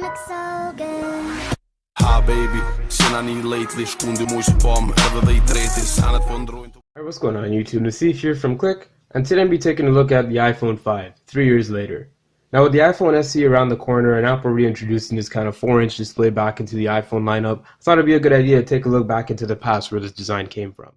look so good. Ha baby, I need lately, bomb, Alright, what's going on YouTube? Nassif here from Click, and today I'm going to be taking a look at the iPhone 5, 3 years later. Now with the iPhone SE around the corner and Apple reintroducing this kind of 4-inch display back into the iPhone lineup, I thought it'd be a good idea to take a look back into the past where this design came from.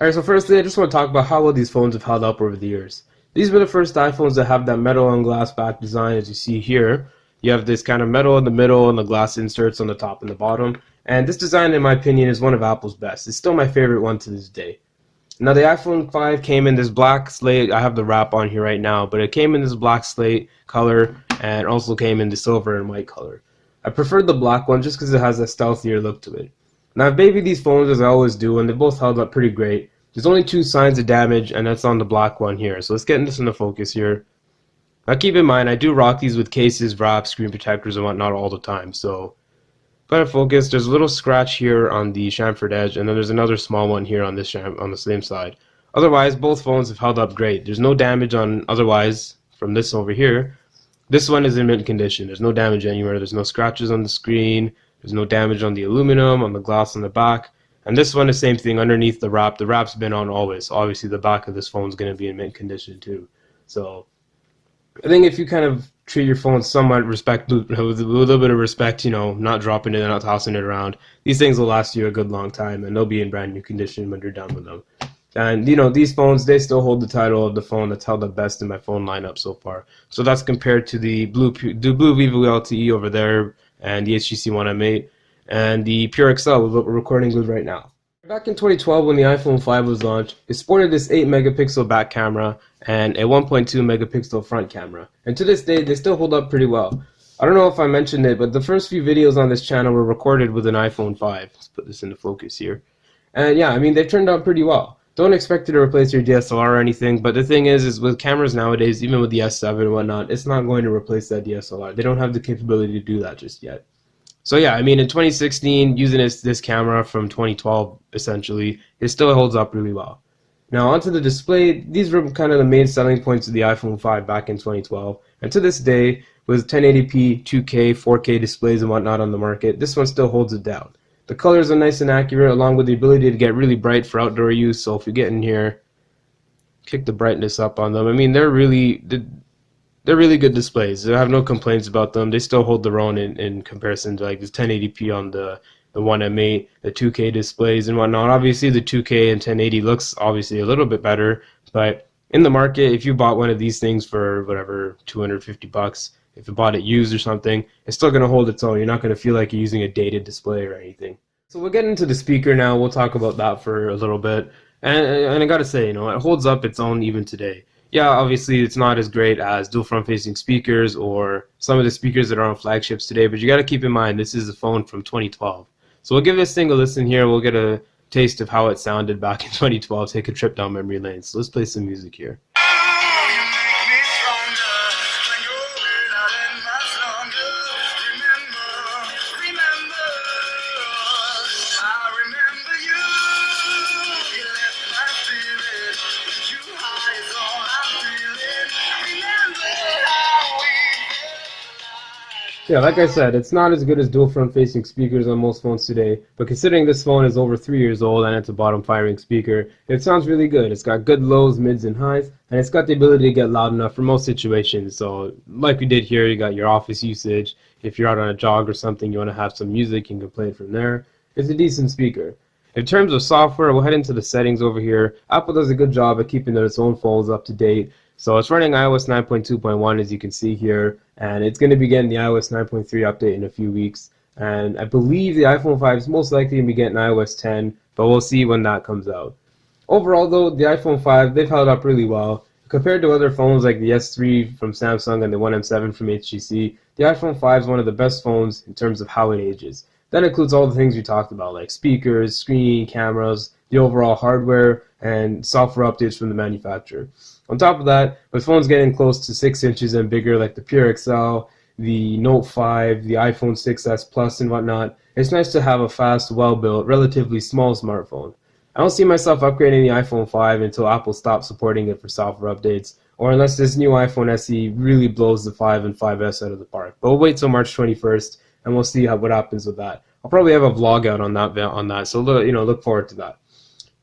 Alright, so firstly I just want to talk about how well these phones have held up over the years. These were the first iPhones that have that metal on glass back design as you see here. You have this kind of metal in the middle and the glass inserts on the top and the bottom. And this design, in my opinion, is one of Apple's best. It's still my favorite one to this day. Now, the iPhone 5 came in this black slate. I have the wrap on here right now, but it came in this black slate color and also came in the silver and white color. I preferred the black one just because it has a stealthier look to it. Now, I've babied these phones as I always do, and they both held up pretty great. There's only 2 signs of damage, and that's on the black one here. So let's get this into focus here. Now keep in mind, I do rock these with cases, wraps, screen protectors, and whatnot all the time. So, kind of focus. There's a little scratch here on the chamfered edge, and then there's another small one here on this on the same side. Otherwise, both phones have held up great. There's no damage on otherwise from this over here. This one is in mint condition. There's no damage anywhere. There's no scratches on the screen. There's no damage on the aluminum, on the glass on the back. And this one, the same thing underneath the wrap. The wrap's been on always. Obviously, the back of this phone is going to be in mint condition too. So I think if you kind of treat your phone somewhat with a little bit of respect, you know, not dropping it, not tossing it around, these things will last you a good long time, and they'll be in brand new condition when you're done with them. And you know, these phones, they still hold the title of the phone that's held the best in my phone lineup so far. So that's compared to the Blue Vivo LTE over there, and the HTC One M8, and the Pure XL with what we're recording with right now. Back in 2012 when the iPhone 5 was launched, it sported this 8 megapixel back camera and a 1.2 megapixel front camera. And to this day, they still hold up pretty well. I don't know if I mentioned it, but the first few videos on this channel were recorded with an iPhone 5. Let's put this into focus here. And yeah, I mean, they turned out pretty well. Don't expect it to replace your DSLR or anything, but the thing is with cameras nowadays, even with the S7 and whatnot, it's not going to replace that DSLR. They don't have the capability to do that just yet. So yeah, I mean, in 2016, using this camera from 2012, essentially, it still holds up really well. Now onto the display, these were kind of the main selling points of the iPhone 5 back in 2012. And to this day, with 1080p, 2K, 4K displays and whatnot on the market, this one still holds it down. The colors are nice and accurate, along with the ability to get really bright for outdoor use. So if you get in here, kick the brightness up on them. I mean, they're really good displays. I have no complaints about them. They still hold their own in comparison to like this 1080p on the One M8, the 2K displays and whatnot. Obviously, the 2K and 1080 looks obviously a little bit better, but in the market, if you bought one of these things for whatever, 250 bucks, if you bought it used or something, it's still going to hold its own. You're not going to feel like you're using a dated display or anything. So we'll get into the speaker now. We'll talk about that for a little bit. And I got to say, you know, it holds up its own even today. Yeah, obviously it's not as great as dual front-facing speakers or some of the speakers that are on flagships today, but you got to keep in mind this is a phone from 2012. So we'll give this thing a listen here. We'll get a taste of how it sounded back in 2012. Take a trip down memory lane. So let's play some music here. Yeah, like I said, it's not as good as dual front-facing speakers on most phones today, but considering this phone is over 3 years old and it's a bottom-firing speaker, it sounds really good. It's got good lows, mids, and highs, and it's got the ability to get loud enough for most situations. So, like we did here, you got your office usage. If you're out on a jog or something, you want to have some music, you can play it from there. It's a decent speaker. In terms of software, we'll head into the settings over here. Apple does a good job at keeping its own phones up to date. So it's running iOS 9.2.1 as you can see here, and it's going to be getting the iOS 9.3 update in a few weeks. And I believe the iPhone 5 is most likely going to be getting iOS 10, but we'll see when that comes out. Overall though, the iPhone 5, they've held up really well. Compared to other phones like the S3 from Samsung and the One M7 from HTC, the iPhone 5 is one of the best phones in terms of how it ages. That includes all the things we talked about, like speakers, screen, cameras, the overall hardware, and software updates from the manufacturer. On top of that, with phones getting close to 6 inches and bigger like the Pure XL, the Note 5, the iPhone 6s Plus and whatnot, it's nice to have a fast, well-built, relatively small smartphone. I don't see myself upgrading the iPhone 5 until Apple stops supporting it for software updates, or unless this new iPhone SE really blows the 5 and 5S out of the park. But we'll wait till March 21st and we'll see what happens with that. I'll probably have a vlog out on that, so look forward to that.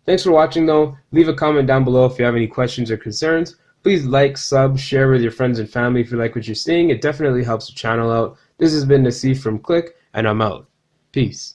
Thanks for watching though. Leave a comment down below if you have any questions or concerns. Please like, sub, share with your friends and family if you like what you're seeing. It definitely helps the channel out. This has been Nasif from Click, and I'm out. Peace.